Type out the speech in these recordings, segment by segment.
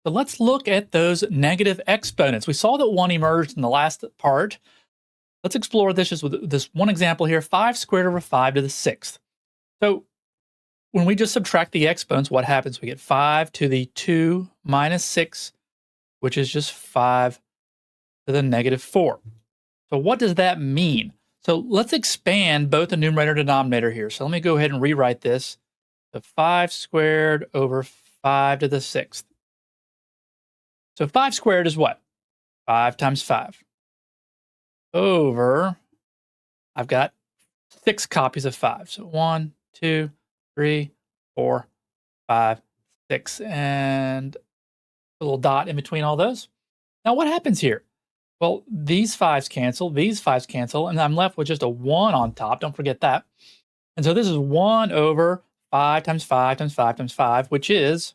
So let's look at those negative exponents. We saw that one emerged in the last part. Let's explore this just with this one example here, 5 squared over 5 to the 6th. So when we just subtract the exponents, what happens? We get 5 to the 2 minus 6, which is just 5 to the negative 4. So what does that mean? So let's expand both the numerator and denominator here. So let me go ahead and rewrite this. So 5 squared over 5 to the 6th. So 5 squared is what? 5 times 5 over, I've got 6 copies of 5. So 1, 2, 3, 4, 5, 6, and a little dot in between all those. Now what happens here? Well, these 5's cancel, these 5's cancel, and I'm left with just a 1 on top. Don't forget that. And so this is 1 over 5 times 5 times 5 times 5, which is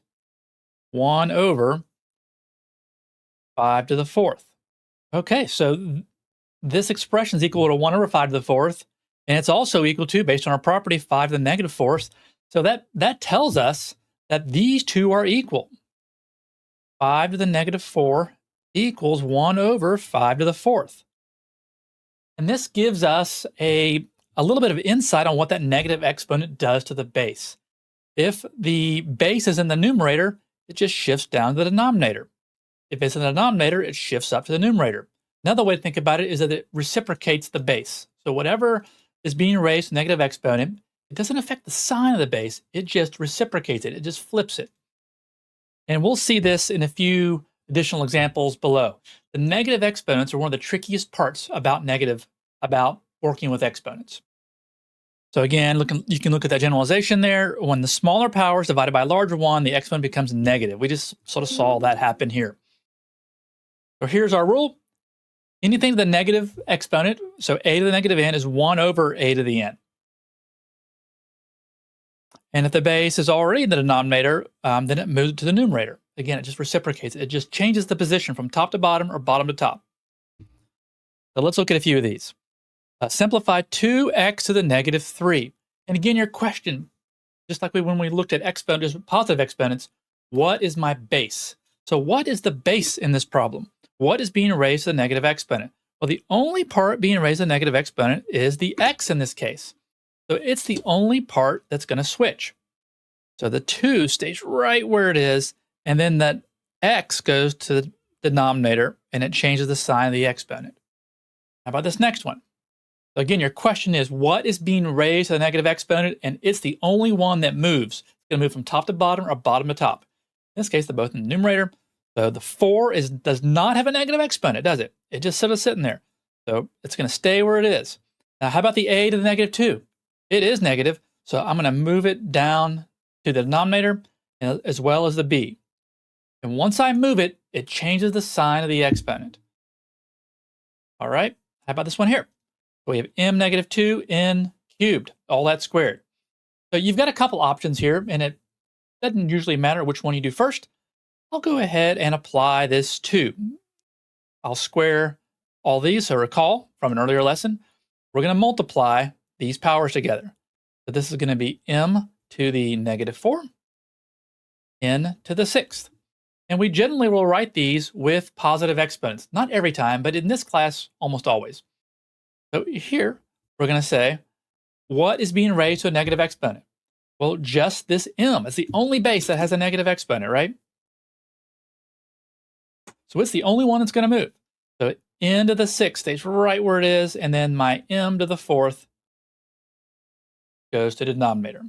1 over 5 to the 4th. Okay, so this expression is equal to 1 over 5 to the 4th, and it's also equal to, based on our property, 5 to the negative 4th. So that tells us that these two are equal. 5 to the negative 4 equals 1 over 5 to the 4th. And this gives us a little bit of insight on what that negative exponent does to the base. If the base is in the numerator, it just shifts down to the denominator. If it's in the denominator, it shifts up to the numerator. Another way to think about it is that it reciprocates the base. So whatever is being raised to negative exponent, it doesn't affect the sign of the base. It just reciprocates it. It just flips it. And we'll see this in a few additional examples below. The negative exponents are one of the trickiest parts about working with exponents. So again, you can look at that generalization there. When the smaller power is divided by a larger one, the exponent becomes negative. We just sort of saw that happen here. So here's our rule. Anything to the negative exponent, so a to the negative n, is 1 over a to the n. And if the base is already in the denominator, then it moves to the numerator. Again, it just reciprocates. It just changes the position from top to bottom or bottom to top. So let's look at a few of these. Simplify 2x to the negative 3. And again, your question, just like when we looked at exponents, positive exponents, what is my base? So what is the base in this problem? What is being raised to the negative exponent? Well, the only part being raised to the negative exponent is the x in this case. So it's the only part that's going to switch. So the 2 stays right where it is, and then that x goes to the denominator, and it changes the sign of the exponent. How about this next one? So again, your question is, what is being raised to the negative exponent? And it's the only one that moves. It's going to move from top to bottom or bottom to top. In this case, they're both in the numerator. So the 4 does not have a negative exponent, does it? It just sort of sitting there. So it's going to stay where it is. Now, how about the a to the negative 2? It is negative, so I'm going to move it down to the denominator as well as the b. And once I move it, it changes the sign of the exponent. All right, how about this one here? We have m negative 2 n cubed, all that squared. So you've got a couple options here, and it doesn't usually matter which one you do first. I'll go ahead and apply this 2. I'll square all these. So recall from an earlier lesson, we're going to multiply these powers together. So this is going to be m to the negative 4, n to the 6th. And we generally will write these with positive exponents. Not every time, but in this class, almost always. So here, we're going to say, what is being raised to a negative exponent? Well, just this m. It's the only base that has a negative exponent, right? So it's the only one that's going to move. So n to the 6th stays right where it is, and then my m to the 4th goes to the denominator.